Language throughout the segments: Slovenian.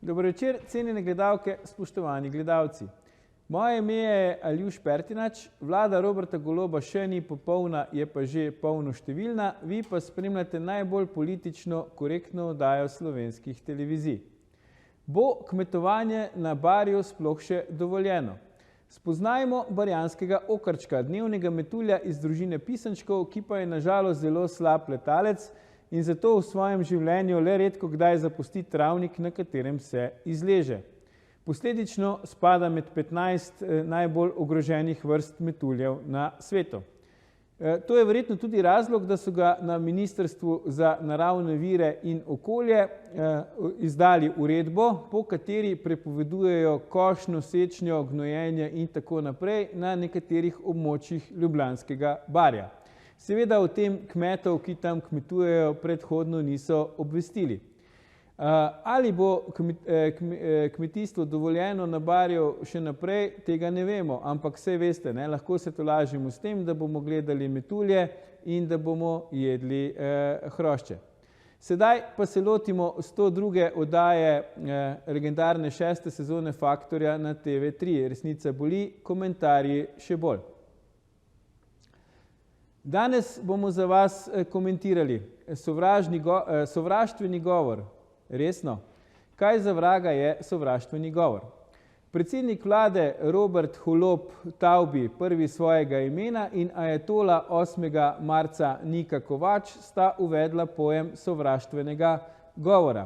Dober večer, cenjene gledalke, spoštovani gledalci. Moje ime je Aljuš Pertinač, vlada Roberta Goloba še ni popolna, je pa že polnoštevilna, vi pa spremljate najbolj politično korektno oddajo slovenskih televizij. Bo kmetovanje na Barju sploh še dovoljeno? Spoznajmo barjanskega okarčka, dnevnega metulja iz družine pisančkov, ki pa je na žalost zelo slab letalec in zato v svojem življenju le redko kdaj zapusti travnik, na katerem se izleže. Posledično spada med 15 najbolj ogroženih vrst metuljev na svetu. To je verjetno tudi razlog, da so ga na Ministrstvu za naravne vire in okolje izdali uredbo, po kateri prepovedujejo košnjo, sečnjo, gnojenje in tako naprej na nekaterih območjih Ljubljanskega barja. Seveda o tem kmetov, ki tam kmetujejo, predhodno niso obvestili. Ali bo kmetijstvo dovoljeno na Barju še naprej, tega ne vemo, ampak saj veste, lahko se tolažimo s tem, da bomo gledali metulje in da bomo jedli hrošče. Sedaj pa se lotimo 102. oddaje legendarne 6. sezone Faktorja na TV3. Resnica boli, komentarji še bolj. Danes bomo za vas komentirali sovraštveni govor. Resno? Kaj za vraga je sovraštveni govor? Predsednik vlade Robert Golob Tavbi, prvi svojega imena, in ajatola 8. marca Nika Kovač sta uvedla pojem sovraštvenega govora.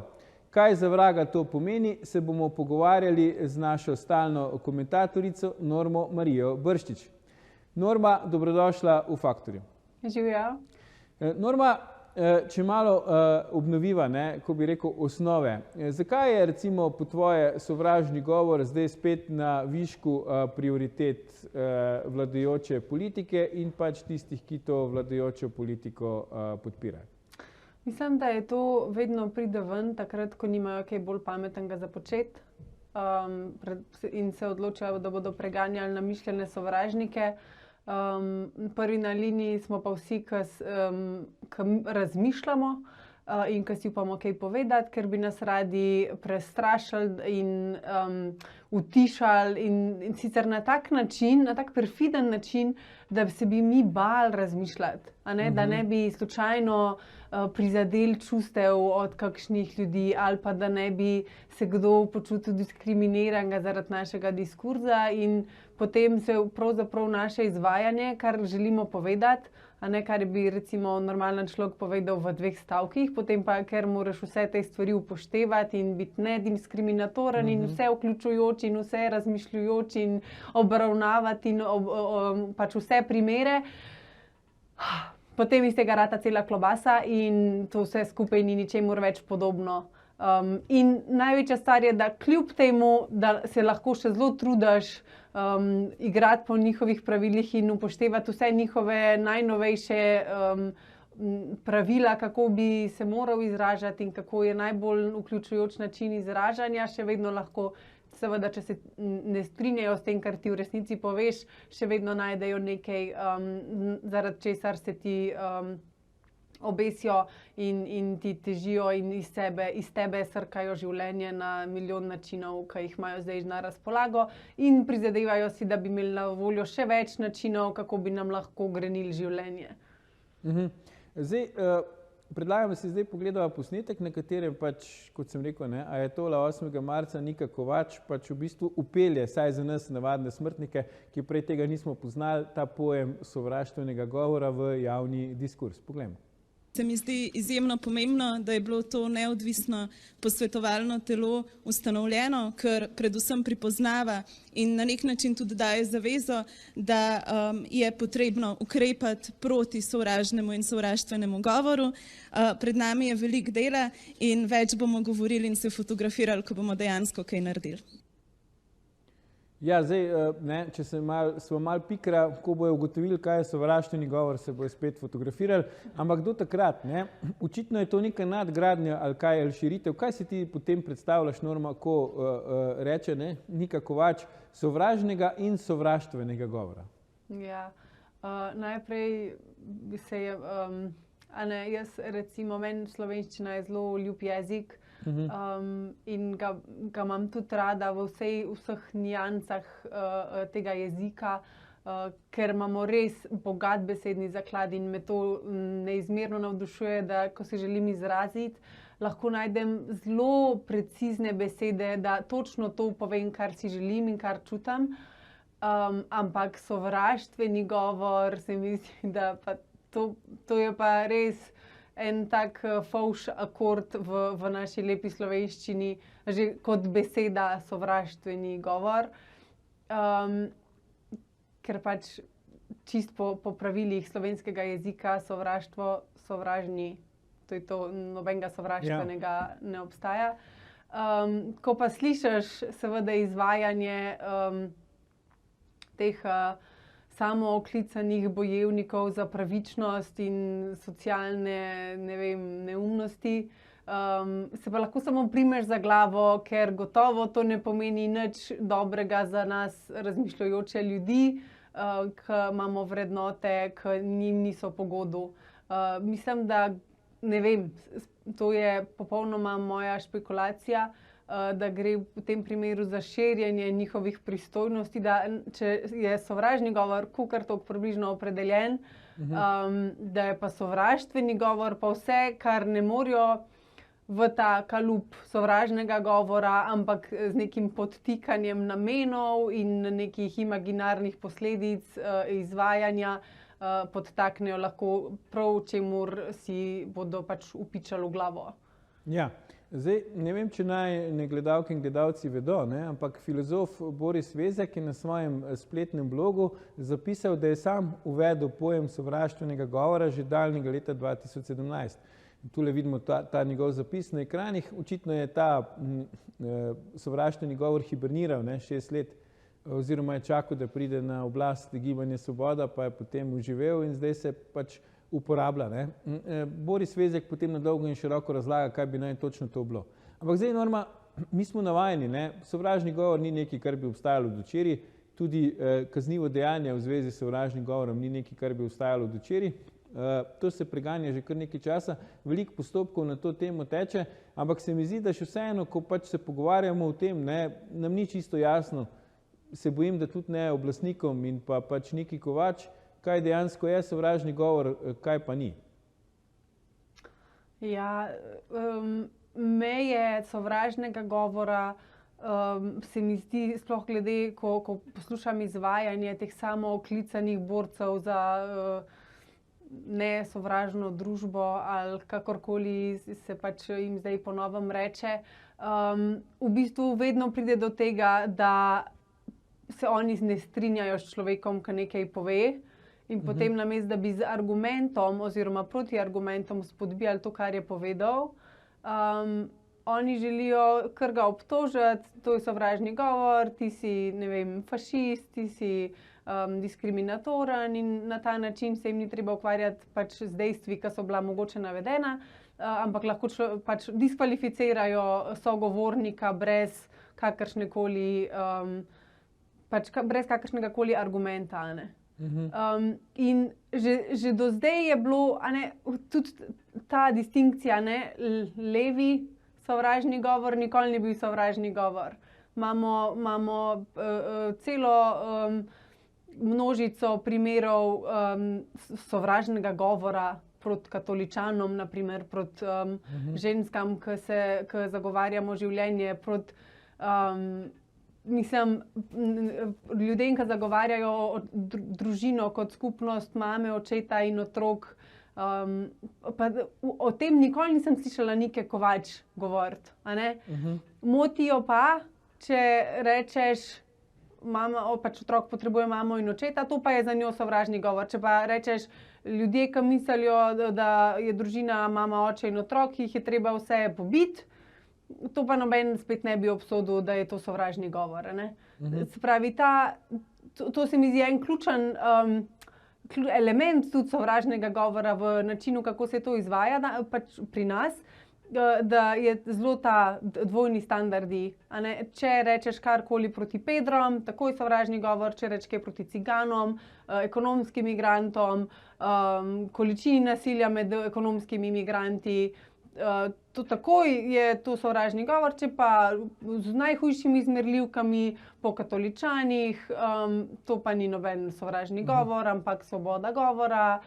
Kaj za vraga to pomeni, se bomo pogovarjali z našo stalno komentatorico Normo Marijo Brščič. Norma, dobrodošla v Faktorju. Živjo. Norma, če malo obnoviva, ko bi rekel, osnove. Zakaj je recimo po tvoje sovražni govor zdaj spet na višku prioritet vladajoče politike in pač tistih, ki to vladajočo politiko podpirajo? Mislim, da je to vedno pride ven, takrat, ko nimajo kaj bolj pametnega za početi in se odločajo, da bodo preganjali namišljene sovražnike. Prvi na liniji smo pa vsi, ki razmišljamo in ki si upamo kaj povedati, ker bi nas radi prestrašili in utišali in sicer na tak način, na tak perfiden način, da se bi mi bali razmišljati, da ne bi slučajno prizadeli čustev od kakšnih ljudi ali pa da ne bi se kdo počutil diskriminiranega zaradi našega diskurza in potem se pravzaprav naše izvajanje, kar želimo povedati, kar bi recimo normalen človek povedal v 2 stavkih, potem pa, ker moraš vse te stvari upoštevati in biti nediskriminatoren in vse vključujoč in vse razmišljujoč in obravnavati in pač vse primere, potem iz tega rata cela klobasa in to vse skupaj ni ničemur več podobno. In največja stvar je, da kljub temu, da se lahko še zelo trudiš igrati po njihovih pravilih in upoštevati vse njihove najnovejše pravila, kako bi se moral izražati in kako je najbolj vključujoč način izražanja, še vedno lahko, seveda, če se ne strinjajo s tem, kar ti v resnici poveš, še vedno najdejo nekaj, zaradi česar se ti obesijo in ti težijo in iz tebe srkajo življenje na milijon načinov, ki jih imajo zdaj na razpolago in prizadevajo si, da bi imeli na voljo še več načinov, kako bi nam lahko grenili življenje. Zdaj, predlagam, da si zdaj pogledava posnetek, na katerem pač, kot sem rekel, ajatola 8. marca Nika Kovač pač v bistvu upelje, saj za nas navadne smrtnike, ki prej tega nismo poznali, ta pojem sovraštvenega govora v javni diskurs. Poglejmo. Se mi zdi izjemno pomembno, da je bilo to neodvisno posvetovalno telo ustanovljeno, ker predvsem pripoznava in na nek način tudi daje zavezo, da je potrebno ukrepati proti sovražnemu in sovraštvenemu govoru. Pred nami je veliko dela in več bomo govorili in se fotografirali, ko bomo dejansko kaj naredili. Ja, zdaj, če smo malo pikra, ko bojo ugotovili, kaj je sovraštveni govor, se bojo spet fotografirali, ampak do takrat, očitno je to neka nadgradnja ali kaj, ali širitev. Kaj si ti potem predstavljaš, Norma, ko reče Nika Kovač sovražnega in sovraštvenega govora? Ja, najprej se je Jaz, recimo, meni slovenščina je zelo ljub jezik in ga imam tudi rada v vseh niansah tega jezika, ker imamo res bogat besedni zaklad in me to neizmerno navdušuje, da ko se želim izraziti, lahko najdem zelo precizne besede, da točno to povem, kar si želim in kar čutim. Ampak sovraštveni govor, se mi zdi, da pa to je pa res en tak fovš akord v naši lepi slovenščini, že kot beseda sovraštveni govor. Ker pač čist po pravilih slovenskega jezika sovraštvo, sovražni, to je to, nobenega sovraštvenega ne obstaja. Ko pa slišiš seveda izvajanje teh samooklicanih bojevnikov za pravičnost in socialne, ne vem, neumnosti, se pa lahko samo primeš za glavo, ker gotovo to ne pomeni nič dobrega za nas razmišljajoče ljudi, ki imamo vrednote, ki njim niso po godu. Mislim, da, ne vem, to je popolnoma moja špekulacija, da gre v tem primeru za širjenje njihovih pristojnosti, da če je sovražni govor kakor toliko približno opredeljen, da je pa sovraštveni govor pa vse, kar ne morejo v ta kalup sovražnega govora, ampak z nekim podtikanjem namenov in nekih imaginarnih posledic izvajanja podtaknejo lahko prav, čemur si bodo pač upičali v glavo. Ja. Zdaj, ne vem, če naj gledalke in gledalci vedo, ampak filozof Boris Vezjak je na svojem spletnem blogu zapisal, da je sam uvedel pojem sovraštvenega govora že daljnega leta 2017. Tule vidimo ta njegov zapis na ekranih. Očitno je ta sovraštveni govor hiberniral 6 let, oziroma je čakal, da pride na oblast Gibanje Svoboda, pa je potem uživel in zdaj se pač uporablja. Boris Vezjak potem na dolgo in široko razlaga, kaj bi naj točno to bilo. Ampak zdaj, Norma, mi smo navajeni, sovražni govor ni nekaj, kar bi obstajalo od včeraj, tudi kaznivo dejanje v zvezi s sovražnim govorom ni nekaj, kar bi obstajalo od včeraj. To se preganja že kar nekaj časa, veliko postopkov na to temo teče, ampak se mi zdi, da še vseeno, ko pač se pogovarjamo o tem, nam ni čisto jasno, se bojim, da tudi ne oblastnikom in pa pač Niki Kovač, kaj dejansko je sovražni govor, kaj pa ni. Ja, meje sovražnega govora se mi zdi, sploh glede, ko poslušam izvajanje teh samooklicanih borcev za nesovražno družbo ali kakorkoli se pač jim zdaj po novem reče, v bistvu vedno pride do tega, da se oni ne strinjajo s človekom, ki nekaj pove, in potem namesto, da bi z argumentom oziroma protiargumentom spodbijali to, kar je povedal, oni želijo kar ga obtožiti, to je sovražni govor, ti si, ne vem, fašist, ti si diskriminatoren, in na ta način se jim ni treba ukvarjati pač z dejstvi, ki so bila mogoče navedena, ampak lahko pač diskvalificirajo sogovornika brez kakršnekoli brez kakršnegakoli argumenta. In že do zdaj je bilo tudi ta distinkcija, levi sovražni govor nikoli ni bil sovražni govor. Imamo celo množico primerov sovražnega govora proti katoličanom, naprimer proti ženskam, ki zagovarjamo življenje, proti ljudem, ki zagovarjajo družino kot skupnost mame, očeta in otrok. O tem nikoli nisem slišala Nike Kovač govoriti. Motijo pa, če rečeš, pač otrok potrebuje mamo in očeta, to pa je za njo sovražni govor. Če pa rečeš, ljudje, ki mislijo, da je družina mama, oče in otrok, jih je treba vse pobiti, to pa noben spet ne bi obsodil, da je to sovražni govor. Se pravi, to se mi zdi en ključen element tudi sovražnega govora v načinu, kako se to izvaja pač pri nas. da je zelo ta dvojni standardi. A ne? Če rečeš karkoli proti Pedrom, takoj sovražni govor, če rečeš kaj proti ciganom, ekonomskim migrantom, količini nasilja med ekonomskimi migranti, to takoj je to sovražni govor, če pa z najhujšimi zmerljivkami po katoličanih, to pa ni noben sovražni govor, ampak svoboda govora.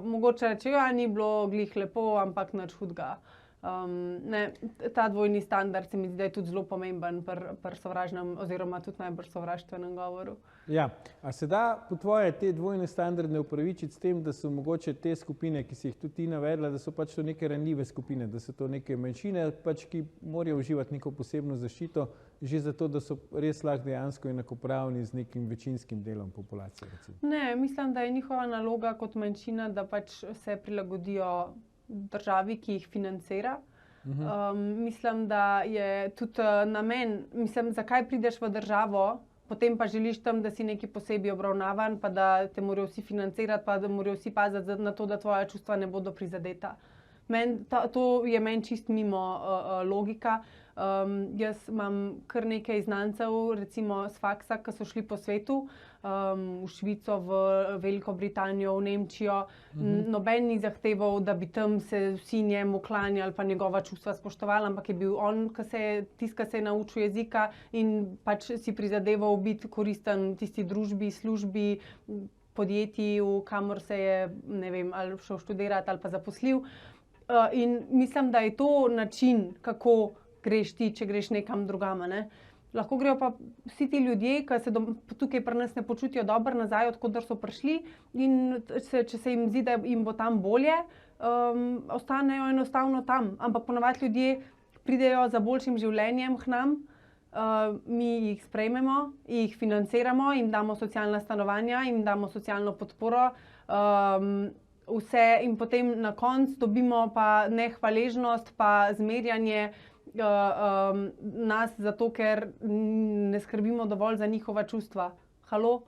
Mogoče reče, ja, ni bilo glih lepo, ampak nič hudega. Ta dvojni standard se mi zdi, da je tudi zelo pomemben pri sovražnem oziroma tudi najbolj sovraštvenem govoru. Ja, a se da po tvoje te dvojne standarde upravičiti s tem, da so mogoče te skupine, ki si jih tudi ti navedla, da so pač to neke ranljive skupine, da so to neke manjšine, pač, ki morajo uživati neko posebno zaščito, že zato, da so res lahko dejansko enakopravni z nekim večinskim delom populacije? Recimo. Ne, mislim, da je njihova naloga kot manjšina, da pač se prilagodijo državi, ki jih financira. Mislim, da je tudi namen, zakaj prideš v državo, potem pa želiš tam, da si nekaj posebej obravnavan, pa da te morajo vsi financirati, pa da morajo vsi paziti na to, da tvoja čustva ne bodo prizadeta. To je meni čist mimo logika. Jaz imam kar nekaj znancev, recimo s faksa, ki so šli po svetu, v Švico, v Veliko Britanijo, v Nemčijo. Noben ni zahteval, da bi tam se vsi njemu klanjali pa njegova čustva spoštovali, ampak je bil on, ki se je naučil jezika in pač si prizadeval biti koristen tisti družbi, službi, podjetju, kamor se je, ne vem, ali šel študirati ali pa zaposlil. In mislim, da je to način, kako greš ti, če greš nekam drugam. Ne? Lahko grejo pa vsi ti ljudje, ki se tukaj pri nas ne počutijo dobro nazaj, odkudar so prišli, in če se jim zdi, da jim bo tam bolje, ostanejo enostavno tam. Ampak ponavadi ljudje pridejo za boljšim življenjem k nam, mi jih sprejmemo, jih financiramo, jim damo socialna stanovanja, jim damo socialno podporo, vse, in potem na koncu dobimo pa nehvaležnost, pa zmerjanje nas, zato ker ne skrbimo dovolj za njihova čustva. Halo?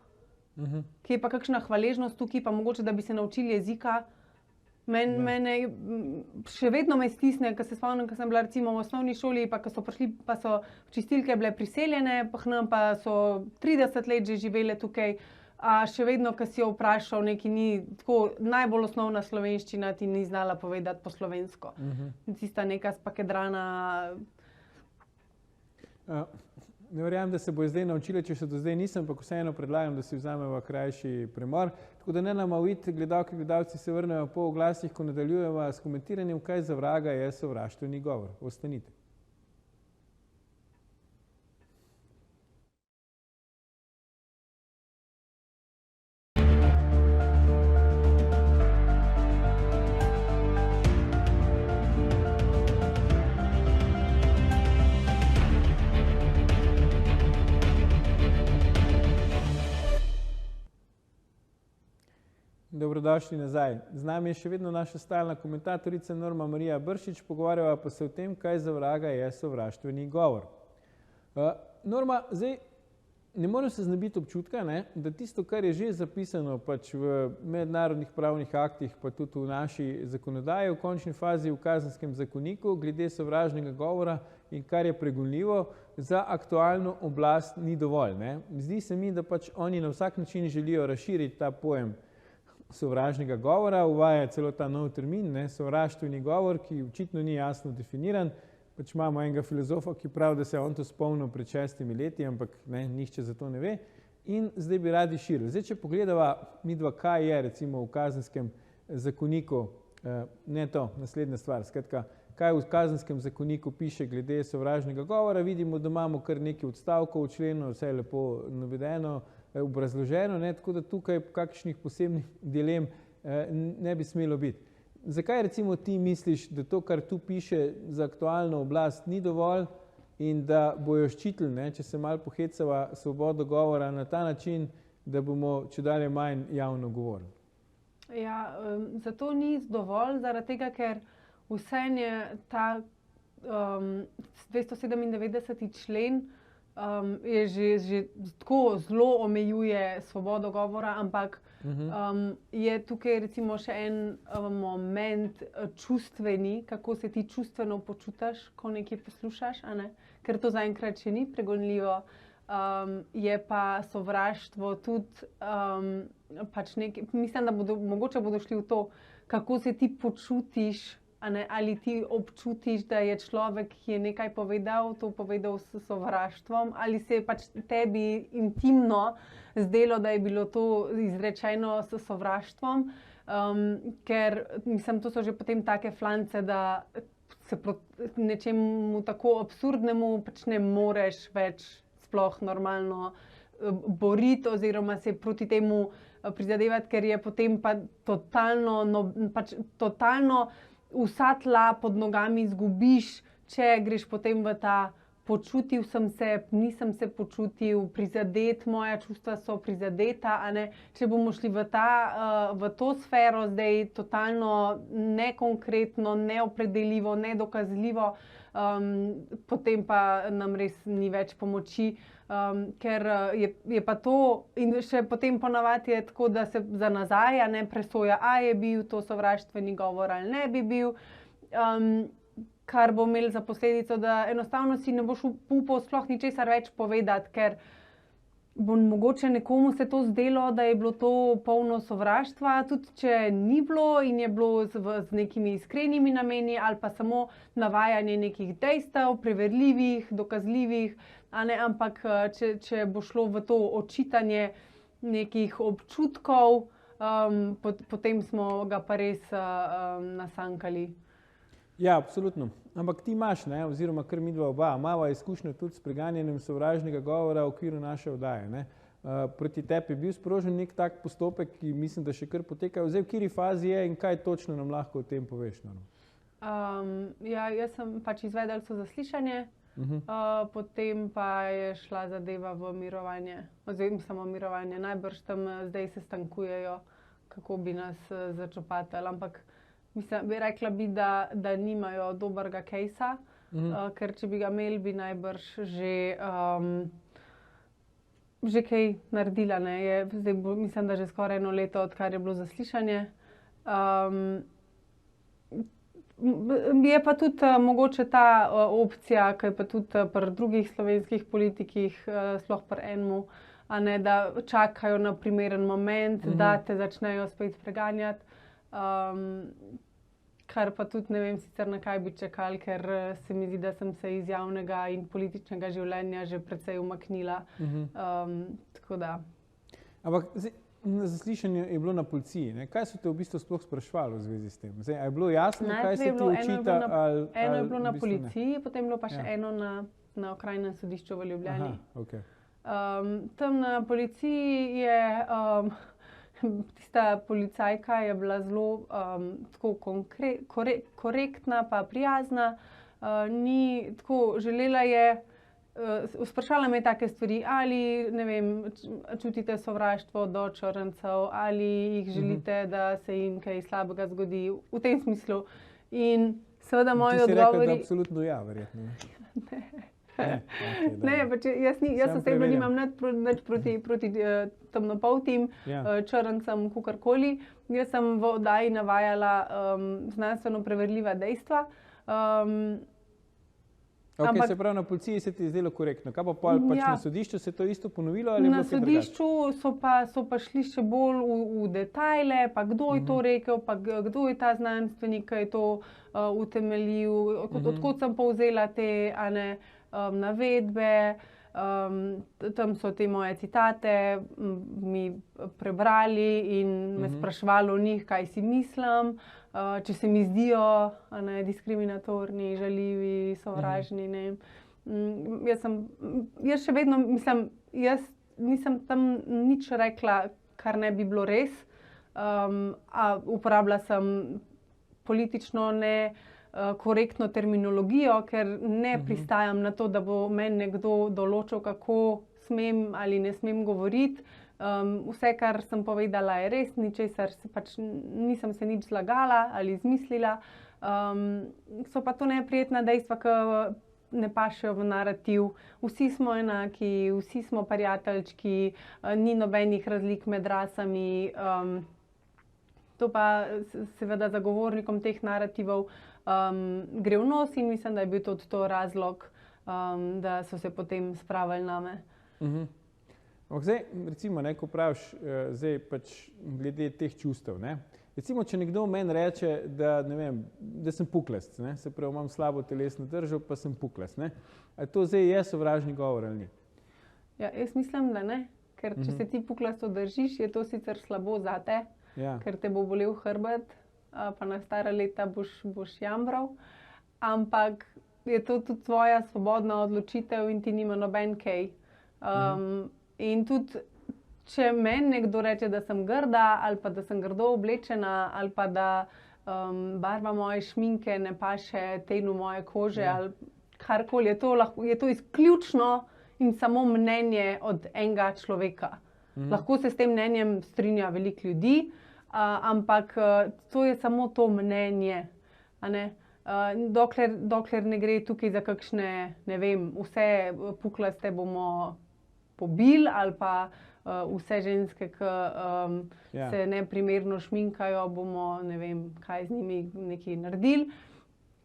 Kje je pa kakšna hvaležnost tukaj, pa mogoče, da bi se naučili jezika? Mene še vedno me stisne, ko se spomnim, ko sem bila recimo v osnovni šoli, pa ko so prišli, pa so čistilke bile priseljene, pa so 30 let že živele tukaj. A še vedno, ko si jo vprašal, neki ni tako najbolj osnovna slovenščina, ti ni znala povedati po slovensko. Tista neka spakedrana. Ne verjamem, da se bo zdaj naučila, če še do zdaj nisem, pa vseeno predlagam, da si vzamemo krajši premor. Tako da ne nama uiti, gledalke, gledalci se vrnejo po oglasih, ko nadaljujemo s komentiranjem, kaj za vraga je sovraštveni govor. Ostanite. Dobrodošli nazaj. Z nami je še vedno naša stalna komentatorica Norma Marija Bršič, pogovarjava pa se o tem, kaj za vraga je sovraštveni govor. Norma, zdaj ne morem se znebiti občutka, da tisto, kar je že zapisano pač v mednarodnih pravnih aktih, pa tudi v naši zakonodaji, v končni fazi v Kazenskem zakoniku, glede sovražnega govora in kar je pregonljivo, za aktualno oblast ni dovolj. Zdi se mi, da pač oni na vsak način želijo razširiti ta pojem sovražnega govora, uvaja celo ta nov termin, sovraštveni govor, ki očitno ni jasno definiran. Pač imamo enega filozofa, ki pravi, da se je on to spomnil pred 6 leti, ampak nihče za to ne ve. In zdaj bi radi širili. Zdaj, če pogledava midva, kaj je recimo v Kazenskem zakoniku, ne to, naslednja stvar, skratka, kaj v Kazenskem zakoniku piše glede sovražnega govora, vidimo, da imamo kar nekaj odstavkov v členu, vse je lepo navedeno, obrazloženo, tako da tukaj kakšnih posebnih dilem ne bi smelo biti. Zakaj recimo ti misliš, da to, kar tu piše za aktualno oblast, ni dovolj in da bojo ščitili, če se malo pohecava, svobodo govora na ta način, da bomo čedalje manj javno govorili? Ja, zato ni dovolj, zaradi tega, ker vseeno je ta 297. člen je že tako zelo omejuje svobodo govora, ampak je tukaj recimo še en moment čustveni, kako se ti čustveno počutiš, ko nekaj poslušaš, a ne? Ker to zaenkrat še ni pregonljivo. Je pa sovraštvo tudi pač nekaj, mislim, da mogoče bodo šli v to, kako se ti počutiš, a ne, ali ti občutiš, da je človek, ki je nekaj povedal, to povedal s sovraštvom, ali se je pač tebi intimno zdelo, da je bilo to izrečeno s sovraštvom, ker mislim, to so že potem take flance, da se proti nečemu tako absurdnemu pač ne moreš več sploh normalno boriti oziroma se proti temu prizadevati, ker je potem pa totalno vsa tla pod nogami izgubiš, če greš potem v ta počutil sem se, nisem se počutil, prizadet, moja čustva so prizadeta, a ne. Če bomo šli v to sfero zdaj totalno nekonkretno, neopredeljivo, nedokazljivo, potem pa nam res ni več pomoči, ker je pa to in še potem ponavadi je tako, da se za nazaj ne presoja, a je bil to sovraštveni govor ali ne bi bil, kar bo imelo za posledico, da enostavno si ne boš upal sploh ničesar več povedati, ker bo mogoče nekomu se to zdelo, da je bilo to polno sovraštva, tudi če ni bilo in je bilo z nekimi iskrenimi nameni ali pa samo navajanje nekih dejstev, preverljivih, dokazljivih, a ne, ampak če bo šlo v to očitanje nekih občutkov, potem smo ga pa res nasankali. Ja, absolutno. Ampak ti imaš, ne, oziroma kar midva oba, imava izkušnjo tudi s preganjanjem sovražnega govora v okviru naše oddaje, ne. Proti tebi je bil sprožen nek tak postopek, ki mislim, da še kar poteka. Zdaj, v kateri fazi je in kaj točno nam lahko o tem poveš? Ja, jaz sem pač izvedelca zaslišanje, potem pa je šla zadeva v mirovanje, oziroma samo mirovanje. Najbrž tam zdaj se stankujejo, kako bi nas začopatali, ampak mislim, bi rekla bi, da nimajo dobrega kejsa, ker če bi ga imeli, bi najbrž že kaj naredila, ne. Zdaj mislim, da že skoraj 1 leto, odkar je bilo zaslišanje. Je pa tudi mogoče ta opcija, ki je pa tudi pri drugih slovenskih politikih, sploh pri enemu, a ne, da čakajo na primeren moment, da te začnejo spet preganjati. Kar pa tudi ne vem sicer na kaj bi čakali, ker se mi zdi, da sem se iz javnega in političnega življenja že precej umaknila. Tako da. Ampak na zaslišanju je bilo na policiji, ne? Kaj so te v bistvu sploh spraševali v zvezi s tem? Zdaj, a je bilo jasno, kaj se ti očita? Eno je bilo na policiji, potem je bilo pa še eno na okrajnem sodišču v Ljubljani. Tam na policiji je tista policajka je bila zelo tako korektna pa prijazna, ni tako, želela je, vprašala me take stvari, ali ne vem, čutite sovraštvo do črncev, ali jih želite, da se jim kaj slabega zgodi, v tem smislu. In seveda moji odgovori... Ti si rekla, da absolutno ja, verjetno. Ne, pač jaz osebno nimam nič proti temnopoltim, črncem, kakorkoli. Jaz sem v oddaji navajala znanstveno preverljiva dejstva. Se pravi, na policiji se ti je zdelo korektno. Kaj pa pač na sodišču se to isto ponovilo? Ali na sodišču so pa šli še bolj v detajle, pa kdo je to rekel, pa kdo je ta znanstvenik, ki je to utemeljil, odkot sem povzela te navedbe, tam so te moje citate mi prebrali in me spraševali o njih, kaj si mislim, če se mi zdijo diskriminatorni, žaljivi, sovražni, ne. Jaz še vedno mislim, jaz nisem tam nič rekla, kar ne bi bilo res, uporabila sem politično korektno terminologijo, ker ne pristajam na to, da bo meni nekdo določil, kako smem ali ne smem govoriti. Vse, kar sem povedala, je res, ničesar pač nisem se nič zlagala ali izmislila. So pa to neprijetna dejstva, ki ne pašejo v narativ. Vsi smo enaki, vsi smo prijateljčki, ni nobenih razlik med rasami. To pa seveda zagovornikom teh narativov gre v nos in mislim, da je bil tudi to razlog, da so se potem spravili name. Zdaj, recimo, ko praviš, zdaj pač glede teh čustev, ne? Recimo, če nekdo meni reče, da, ne vem, da sem puklast, ne? Se pravi, imam slabo telesno držo, pa sem puklast, ne? A to zdaj je sovražni govor ali ni? Ja, jaz mislim, da ne, ker če se ti puklasto držiš, je to sicer slabo zate, ker te bo bolel hrbet, pa na stara leta boš jambral, ampak je to tudi tvoja svobodna odločitev in ti nima noben kaj. In tudi, če meni nekdo reče, da sem grda, ali pa da sem grdo oblečena, ali pa da barva moje šminke ne paše tenu moje kože, ali karkoli, je to izključno in samo mnenje od enega človeka. Lahko se s tem mnenjem strinja veliko ljudi, ampak to je samo to mnenje, a ne? Dokler ne gre tukaj za kakšne, ne vem, vse puklaste bomo pobili ali pa vse ženske, ki se neprimerno šminkajo, bomo ne vem, kaj z njimi nekaj naredili.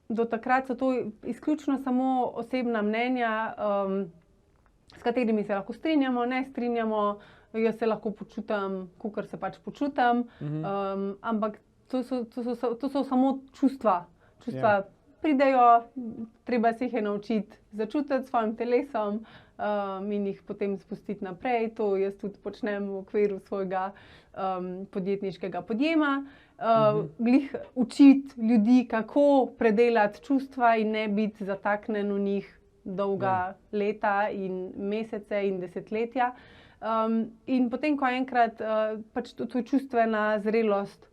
Do takrat so to izključno samo osebna mnenja, s katerimi se lahko strinjamo, ne strinjamo. Jaz se lahko počutim, kakor se pač počutim, ampak to so samo čustva. Čustva pridejo, treba se jih je naučiti začutiti s svojim telesom in jih potem spustiti naprej. To jaz tudi počnem v okviru svojega podjetniškega podjema. Glih učiti ljudi, kako predelati čustva in ne biti zataknen v njih dolga leta in mesece in desetletja. In potem, ko enkrat pač to je čustvena zrelost,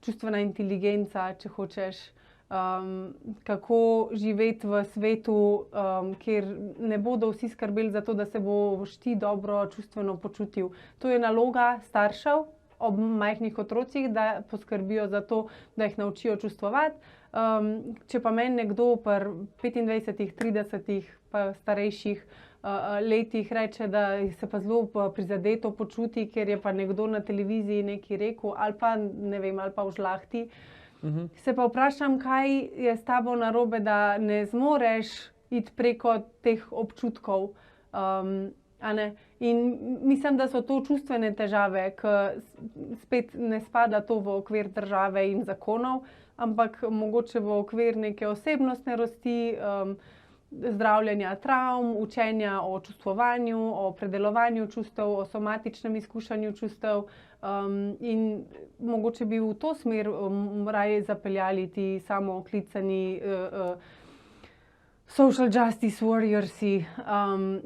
čustvena inteligenca, če hočeš, kako živeti v svetu, kjer ne bodo vsi skrbeli za to, da se boš ti dobro čustveno počutil. To je naloga staršev ob majhnih otrocih, da poskrbijo za to, da jih naučijo čustvovati. Če pa meni nekdo pri 25, 30 pa starejših letih reče, da se pa zelo prizadeto počuti, ker je pa nekdo na televiziji nekaj rekel, ali pa ne vem, ali pa v žlahti. Se pa vprašam, kaj je s tabo narobe, da ne zmoreš iti preko teh občutkov. In mislim, da so to čustvene težave, ki spet ne spada to v okvir države in zakonov, ampak mogoče v okvir neke osebnostne rasti, zdravljenja travm, učenja o čustvovanju, o predelovanju čustev, o somatičnem izkušanju čustev. In mogoče bi v to smer raje zapeljali ti samooklicani social justice warriorsi,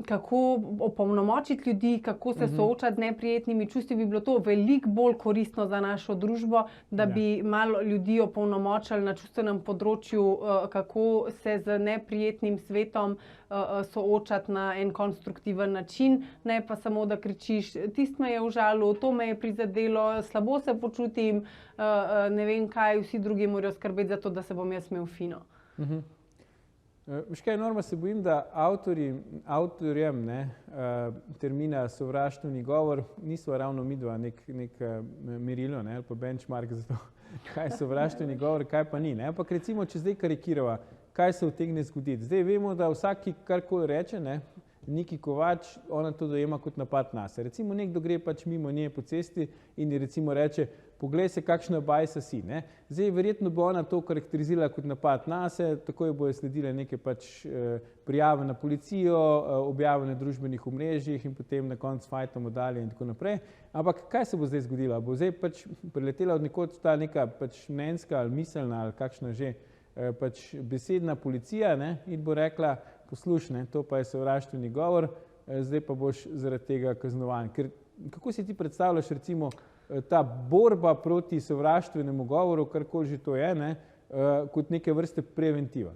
kako opolnomočiti ljudi, kako se soočati z neprijetnimi čustvi, bi bilo to veliko bolj koristno za našo družbo, da bi malo ljudi opolnomočili na čustvenem področju, kako se z neprijetnim svetom soočati na en konstruktiven način, ne pa samo, da kričiš, tisto me je užalilo, to me je prizadelo, slabo se počutim, ne vem kaj, vsi drugi morajo skrbeti za to, da se bom jaz imel fino. Veš kaj, Norma, se bojim, da avtorjem termina sovraštveni govor niso ravno midva nek merilo ali pa benchmark za to, kaj je sovraštveni govor, kaj pa ni. Ampak recimo, če zdaj karikirava, kaj se utegne zgoditi. Zdaj vemo, da vsaki karkoli reče, Niki Kovač, ona to dojema kot napad nase. Recimo nekdo gre pač mimo nje po cesti in ji recimo reče, poglej se, kakšna bajsa si. Zdaj verjetno bo ona to karakterizirala kot napad nase, takoj bojo sledile neke pač prijave na policijo, objave na družbenih omrežjih in potem na koncu fajtamo dalje in tako naprej. Ampak kaj se bo zdaj zgodilo? Bo zdaj pač priletela od nekod ta neka pač mnenjska ali miselna ali kakšna že pač besedna policija in bo rekla, poslušaj, to pa je sovraštveni govor, zdaj pa boš zaradi tega kaznovan. Ker kako si ti predstavljaš recimo ta borba proti sovraštvenemu govoru, karkoli že to je, kot neke vrste preventiva?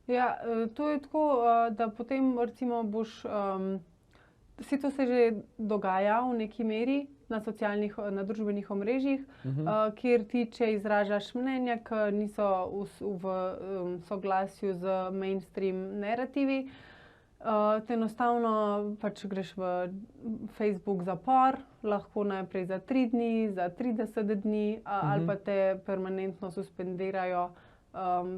Ja, to je tako, da potem recimo boš, to se že dogaja v neki meri, na družbenih omrežjih, kjer ti, če izražaš mnenja, ki niso v soglasju z mainstream narativi, te enostavno pač greš v Facebook zapor, lahko najprej za 3 dni, za 30 dni, ali pa te permanentno suspendirajo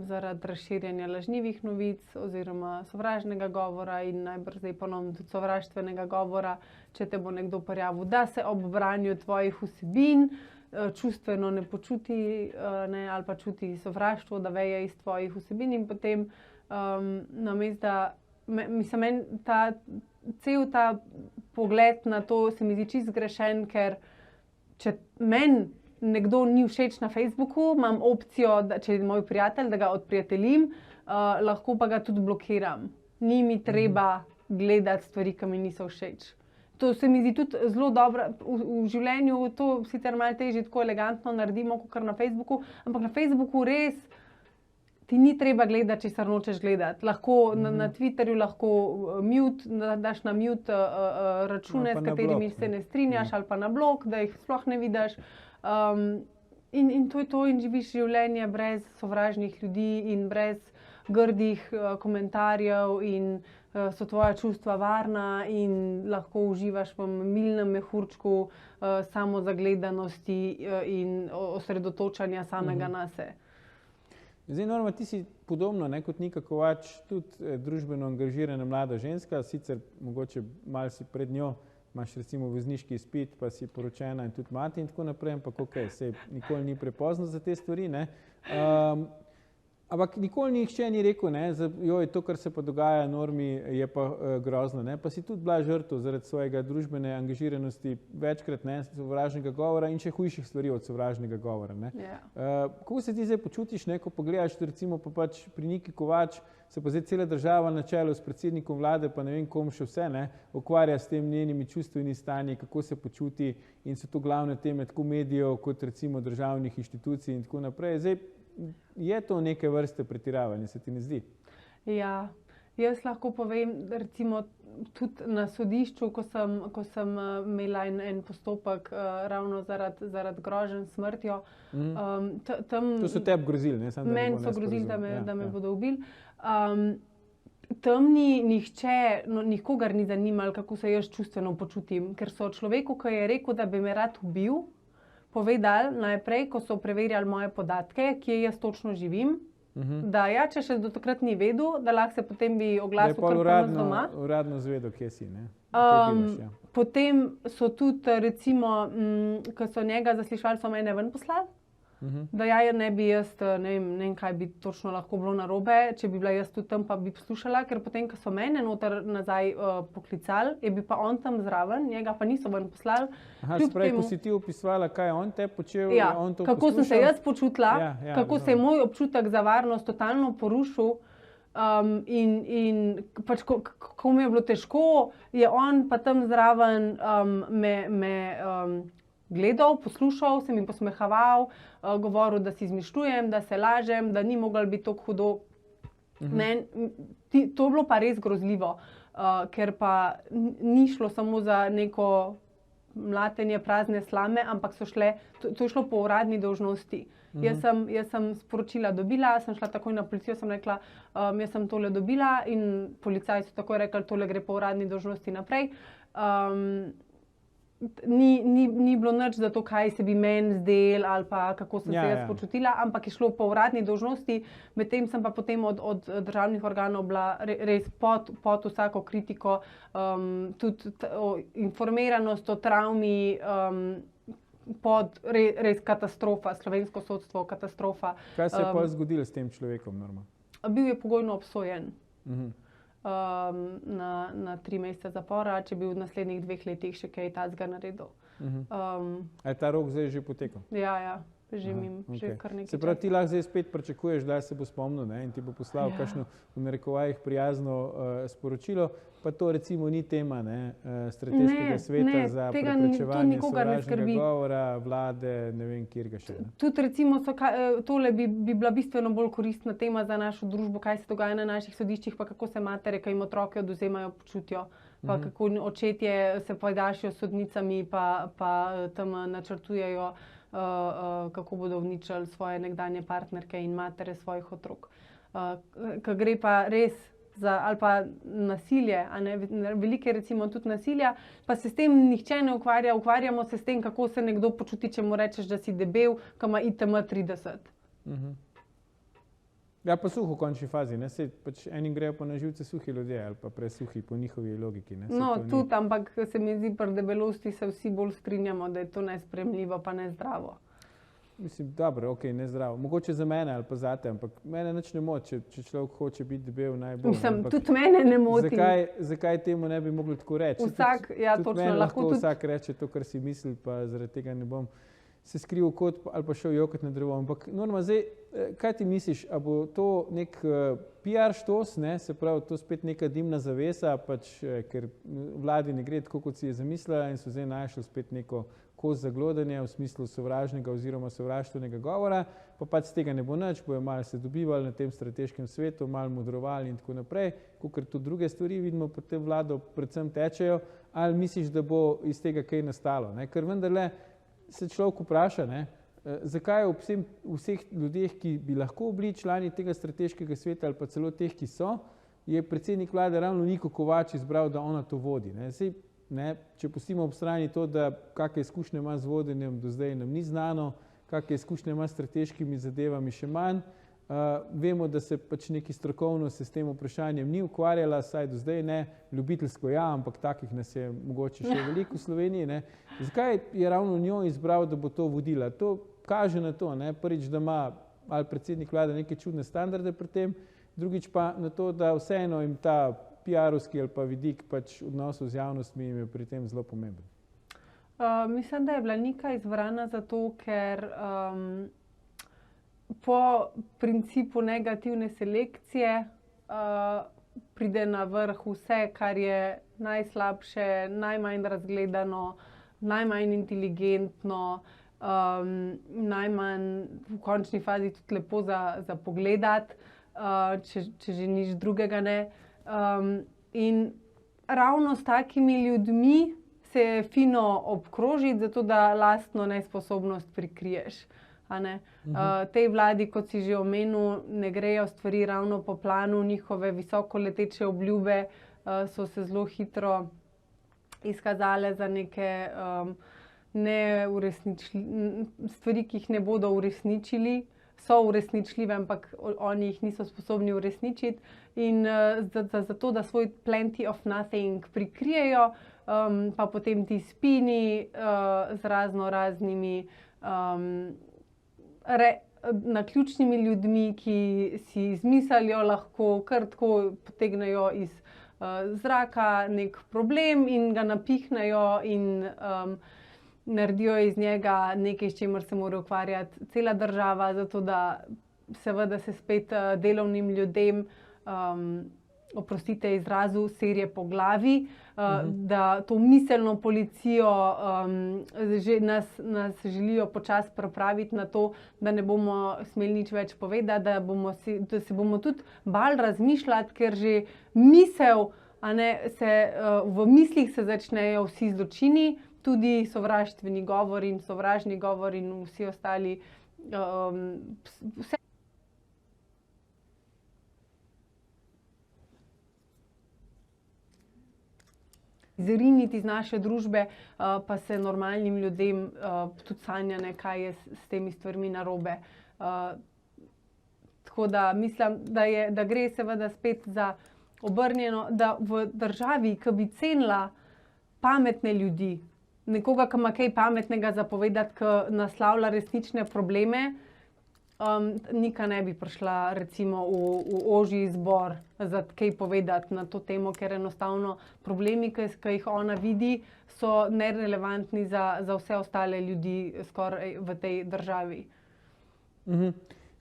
zaradi razširjanja lažnivih novic oziroma sovražnega govora in najbrž zdaj ponovno tudi sovraštvenega govora, če te bo nekdo prijavil, da se ob branju tvojih vsebin čustveno ne počuti ali pa čuti sovraštvo, da veje iz tvojih vsebin in potem namesto da cel ta pogled na to se mi zdi čisto zgrešen, ker če meni nekdo ni všeč na Facebooku, imam opcijo, da, če je moj prijatelj, da ga odprijateljim, lahko pa ga tudi blokiram. Ni mi treba gledati stvari, ki mi niso všeč. To se mi zdi tudi zelo dobro v življenju, to sicer malo težje tako elegantno naredimo, kot na Facebooku, ampak na Facebooku res ti ni treba gledati, česar nočeš gledati. Lahko na Twitterju lahko daš na mute račune, s katerimi se ne strinjaš, ali pa na blog, da jih sploh ne vidiš. In to je to, in živiš življenje brez sovražnih ljudi in brez grdih komentarjev in so tvoja čustva varna in lahko uživaš v milnem mehurčku samozagledanosti in osredotočanja samega nase. Zdaj, Norma, ti si podobno, kot Nika Kovač, tudi družbeno angažirana mlada ženska, sicer mogoče malo si pred njo, imaš recimo vozniški izpit, pa si poročena in tudi mati in tako naprej, ampak okej, saj nikoli ni prepozno za te stvari, ne. Ampak nikoli nihče ni rekel, joj, to, kar se pa dogaja Normi, je pa grozno, ne. Pa si tudi bila žrtev zaradi svojega družbene angažiranosti večkrat, sovražnega govora in še hujših stvari od sovražnega govora, ne. Kako se ti zdaj počutiš, ko pogledaš, recimo pa pač pri Niki Kovač, se pa zdaj cela država na čelu s predsednikom vlade, pa ne vem kom še vse, ukvarja s tem njenimi čustveni stanji, kako se počuti in so to glavne teme tako medijev kot recimo državnih inštitucij in tako naprej. Zdaj, je to neke vrste pretiravanje, se ti ne zdi? Ja, jaz lahko povem, recimo tudi na sodišču, ko sem imela en postopek ravno zaradi groženj s smrtjo. To so tebi grozili, ne? Meni so grozili, da me bodo ubili. Tam ni nihče, nikogar ni zanimalo, kako se jaz čustveno počutim, ker so človeku, ki je rekel, da bi me rad ubil, povedali najprej, ko so preverjali moje podatke, kje jaz točno živim, da če še do takrat ni vedel, da lahko se potem bi oglasil kar pri nas doma. Da je uradno zvedel, kje si, ne? Potem so tudi, recimo, ko so njega zaslišali, so mene ven poslali, da ne bi jaz, ne vem, kaj bi točno lahko bilo narobe, če bi bila jaz tudi tam, pa bi poslušala, ker potem, ko so mene noter nazaj poklicali, je bil pa on tam zraven, njega pa niso ven poslali. Sprej, ko si ti opisovala, kaj je on te počel, je on to poslušal? Kako sem se jaz počutila, kako se je moj občutek za varnost totalno porušil in pač, ko mi je bilo težko, je on pa tam zraven me gledal, poslušal, se mi posmehaval, govoril, da si izmišljujem, da se lažem, da ni moglo biti tako hudo. To je bilo pa res grozljivo, ker pa ni šlo samo za neko mlatenje prazne slame, ampak to je šlo po uradni dolžnosti. Jaz sem sporočila dobila, sem šla takoj na policijo, sem rekla, jaz sem tole dobila in policajci so takoj rekli, tole gre po uradni dolžnosti naprej. Ni bilo nič za to, kaj se bi meni zdel ali pa kako sem se jaz počutila, ampak je šlo po uradni dolžnosti, medtem sem pa potem od državnih organov bila res pod vsako kritiko, tudi informiranost o travmi, pod res katastrofa, slovensko sodstvo katastrofa. Kaj se je pa zgodilo s tem človekom, Norma? Bil je pogojno obsojen. Na 3 mesece zapora, če bi v naslednjih 2 letih še kaj takega naredil. A je ta rok zdaj že potekel? Ja. Živim že kar nekaj Se pravi, časa. ti lahko zdaj spet pričakuješ, da se bo spomnil, ne, in ti bo poslal kakšno v narekovajih prijazno sporočilo, pa to recimo ni tema, ne, strateškega sveta za preprečevanje sovražnega govora, vlade, ne vem, kjerga še. Tudi recimo tole bi bila bistveno bolj koristna tema za našo družbo, kaj se dogaja na naših sodiščih, pa kako se matere, ki jim otroke odvzemajo, počutijo, pa kako očetje se pajdašijo s sodnicami, pa tam načrtujejo, kako bodo uničili svoje nekdanje partnerke in matere svojih otrok. Ko gre pa res ali pa nasilje, a ne, velike recimo tudi nasilja, pa se s tem nihče ne ukvarja, ukvarjamo se s tem, kako se nekdo počuti, če mu rečeš, da si debel, ko ima ITM 30. Ja, pa suho v končni fazi, ne, sej pač enim grejo pa na živce suhi ljudje ali pa presuhi po njihovi logiki, ne. No, tudi, ampak se mi zdi, pri debelosti se vsi bolj strinjamo, da je to nesprejemljivo pa nezdravo. Mislim, dobro, okej, nezdravo. Mogoče za mene ali pa zate, ampak mene nič ne moti, če človek hoče biti debel, najbolj. Mislim, tudi mene ne moti. Zakaj temu ne bi mogli tako reči? Vsak, ja, točno, lahko tudi. Vsak reče to, kar si misli, pa zaradi tega ne bom se skrival kot ali pa šel jokat na drevo. Ampak Norma, zdaj, kaj ti misliš, a bo to nek PR štos, ne, se pravi, to spet neka dimna zavesa, pač, ker vladi ne gre tako, kot si je zamislila in so zdaj našli spet neko kost za glodanje v smislu sovražnega oziroma sovraštvenega govora, pa pač z tega ne bo nič, bojo malo se dobivali na tem strateškem svetu, malo modrovali in tako naprej, kakor tudi druge stvari vidimo, pod te vlado predvsem tečejo, ali misliš, da bo iz tega kaj nastalo, ne? Ker vendarle se človek vpraša, ne, zakaj ob vseh ljudeh, ki bi lahko bili člani tega strateškega sveta ali pa celo teh, ki so, je predsednik vlade ravno Niko Kovač izbral, da ona to vodi, ne? Zdaj, ne, če pustimo ob strani to, da kakšne izkušnje ima z vodenjem, do zdaj nam ni znano, kakšne izkušnje ima s strateškimi zadevami še manj. Vemo, da se pač neki strokovno se s tem vprašanjem ni ukvarjala, saj do zdaj ne, ljubiteljsko ja, ampak takih nas je mogoče še veliko v Sloveniji, ne. Zakaj je ravno njo izbral, da bo to vodila? To kaže na to, ne, prvič, da ima ali predsednik vlade neke čudne standarde pri tem, drugič pa na to, da vseeno jim ta PR-ovski ali pa vidik pač odnosov z javnostmi jim je pri tem zelo pomemben. Mislim, da je bila Nika izbrana zato, ker po principu negativne selekcije pride na vrh vse, kar je najslabše, najmanj razgledano, najmanj inteligentno, najmanj v končni fazi tudi lepo za pogledati, če že nič drugega ne. In ravno s takimi ljudmi se je fino obkrožiti, zato da lastno nesposobnost prikriješ. Tej vladi, kot si že omenil, ne grejo stvari ravno po planu, njihove visoko leteče obljube so se zelo hitro izkazale za neke stvari, ki jih ne bodo uresničili. So uresničljive, ampak oni jih niso sposobni uresničiti. In zato, da svoj plenty of nothing prikrijejo, pa potem ti spini z razno raznimi naključnimi ljudmi, ki si izmislijo lahko, kar tako potegnejo iz zraka nek problem in ga napihnejo in naredijo iz njega nekaj, s čimer se mora ukvarjati cela država, zato da seveda se spet delovnim ljudem, oprostite izrazu, serje po glavi, da to miselno policijo že nas želijo počasi pripraviti na to, da ne bomo smeli nič več povedati, da se bomo tudi bali razmišljati, ker že misel, v mislih se začnejo vsi zločini, tudi sovraštveni govor in sovražni govor in vsi ostali. Izriniti iz naše družbe, pa se normalnim ljudem tudi sanja, kaj je s temi stvarmi narobe. Tako da mislim, da gre seveda spet za obrnjeno, da v državi, ki bi cenila pametne ljudi, nekoga, ki ima kaj pametnega za povedati, ki naslavlja resnične probleme, Nika ne bi prišla recimo v ožji izbor za kaj povedati na to temo, ker enostavno problemi, ki jih ona vidi, so nerelevantni za vse ostale ljudi skoraj v tej državi.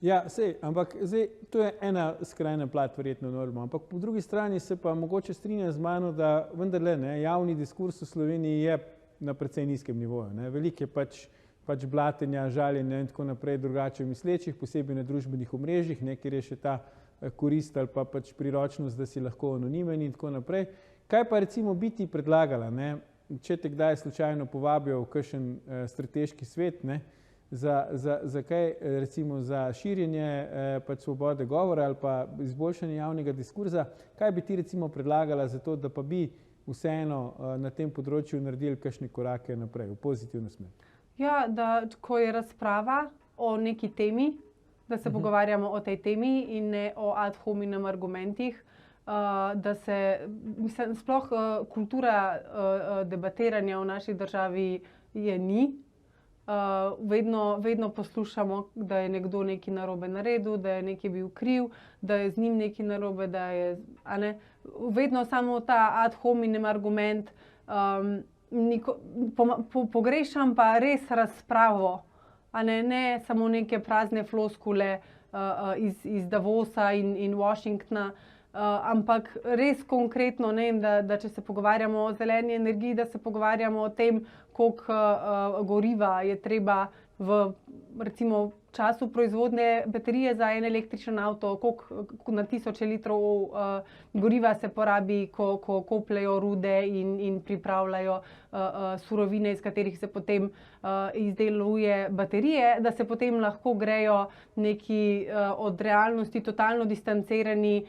Ja, ampak zdaj, to je ena skrajna plat verjetno norma, ampak po drugi strani se pa mogoče strinja z mano, da vendarle javni diskurs v Sloveniji je na precej nizkem nivoju. Veliko je pač blatenja, žaljenja in tako naprej drugače mislečih, posebej na družbenih omrežjih, kjer je še ta korist ali pa pač priročnost, da si lahko anonimen in tako naprej. Kaj pa recimo bi ti predlagala, če te kdaj slučajno povabijo v kakšen strateški svet, za kaj, recimo za širjenje pač svobode govora ali pa izboljšanje javnega diskurza, kaj bi ti recimo predlagala za to, da pa bi vseeno na tem področju naredili kakšne korake naprej, v pozitivno smer? Ja, da ko je razprava o neki temi, da se pogovarjamo o tej temi in ne o ad hominem argumentih, da se, mislim, sploh kultura debatiranja v naši državi je ni. Vedno poslušamo, da je nekdo nekaj narobe naredil, da je nekaj bil kriv, da je z njim nekaj narobe, da je, vedno samo ta ad hominem argument, pogrešam pa res razpravo, ne samo neke prazne floskule iz Davosa in Washingtona, ampak res konkretno, da če se pogovarjamo o zeleni energiji, da se pogovarjamo o tem, koliko goriva je treba v recimo času proizvodnje baterije za en električen avto, koliko na tisoče litrov goriva se porabi, ko kopljejo rude in pripravljajo surovine, iz katerih se potem izdeluje baterije, da se potem lahko grejo neki od realnosti totalno distancirani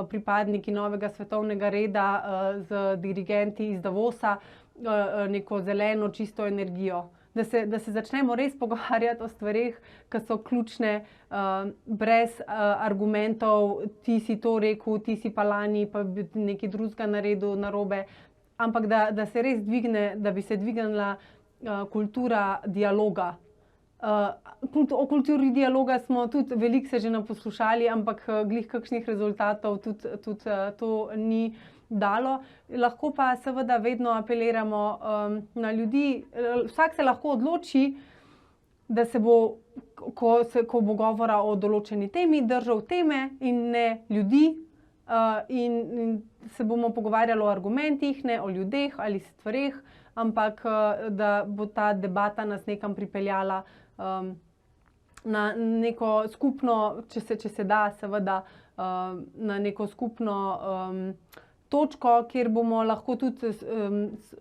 pripadniki novega svetovnega reda z dirigenti iz Davosa, neko zeleno, čisto energijo. Da se začnemo res pogovarjati o stvarih, ki so ključne, brez argumentov, ti si to rekel, ti si pa lani, pa bi nekaj drugega naredil narobe, ampak da se res dvigne, da bi se dvignila kultura dialoga. O kulturi dialoga smo tudi veliko se že naposlušali, ampak glih kakšnih rezultatov tudi to ni dalo. Lahko pa seveda vedno apeliramo na ljudi. Vsak se lahko odloči, da se bo, ko bo govora o določeni temi, držal teme in ne ljudi, in se bomo pogovarjali o argumentih, ne o ljudeh ali stvareh, ampak da bo ta debata nas nekam pripeljala na neko skupno, če se da, seveda, na neko skupno točko, kjer bomo lahko tudi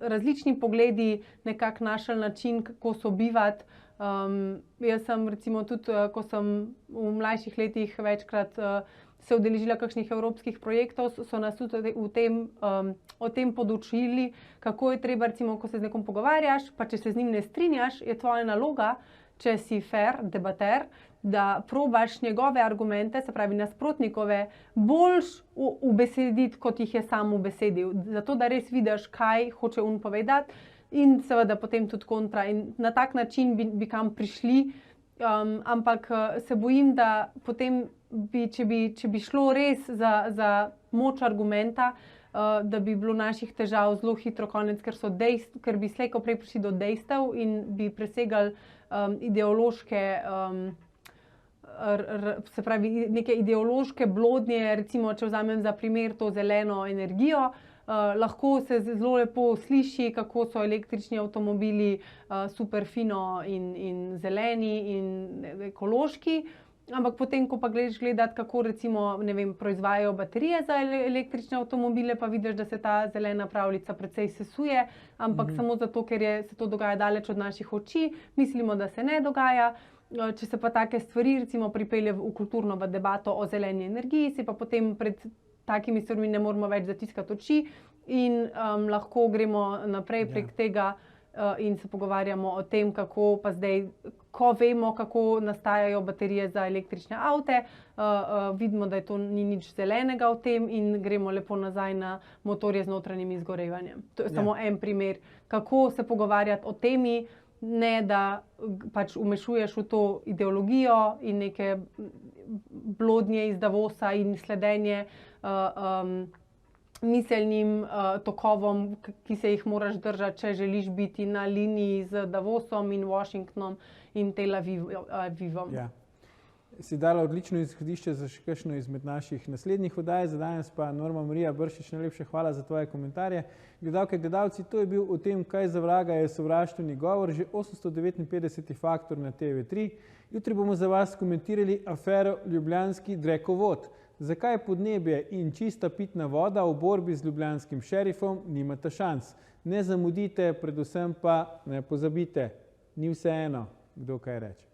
različni pogledi nekako našli način, kako sobivati. Jaz sem recimo tudi, ko sem v mlajših letih večkrat se udeležila kakšnih evropskih projektov, so nas tudi o tem podučili, kako je treba, recimo, ko se z nekom pogovarjaš, pa če se z njim ne strinjaš, je tvoja naloga, če si fair debater, da probaš njegove argumente, se pravi nasprotnikove, boljš ubesediti, kot jih je sam ubesedil. Zato, da res vidiš, kaj hoče on povedati in seveda potem tudi kontra. In na tak način bi kam prišli, ampak se bojim, da potem če bi šlo res za moč argumenta, da bi bilo naših težav zelo hitro konec, ker bi slej ko prej prišli do dejstev in bi presegali ideološke, se pravi neke ideološke blodnje, recimo, če vzamem za primer to zeleno energijo, lahko se zelo lepo sliši, kako so električni avtomobili super fino in zeleni in ekološki, ampak potem, ko pa greš gledati, kako recimo, ne vem, proizvajajo baterije za električne avtomobile, pa vidiš, da se ta zelena pravljica precej sesuje, ampak samo zato, ker se to dogaja daleč od naših oči, mislimo, da se ne dogaja. Če se pa take stvari recimo pripelje v kulturno debato o zeleni energiji, si pa potem pred takimi stvarmi ne moramo več zatiskati oči in lahko gremo naprej prek tega in se pogovarjamo o tem, kako pa zdaj, ko vemo, kako nastajajo baterije za električne avte, vidimo, da to ni nič zelenega v tem in gremo lepo nazaj na motorje z notranjim izgorevanjem. To je samo en primer, kako se pogovarjati o temi, ne da pač umešuješ v to ideologijo in neke blodnje iz Davosa in sledenje miselnim tokovom, ki se jih moraš držati, če želiš biti na liniji z Davosom in Washingtonom in Tel Avivom. Ja. si dala odlično izhodišče za še kakšno izmed naših naslednjih oddaj. Za danes pa Norma Marija Bršič, najlepša hvala za tvoje komentarje. Gledalke, gledalci, to je bil o tem, kaj za vraga je sovraštveni govor, že 859. faktor na TV3. Jutri bomo za vas komentirali afero Ljubljanski drekovod. Zakaj podnebje in čista pitna voda v borbi z ljubljanskim šerifom nimata šans? Ne zamudite, predvsem pa ne pozabite, ni vseeno, kdo kaj reče.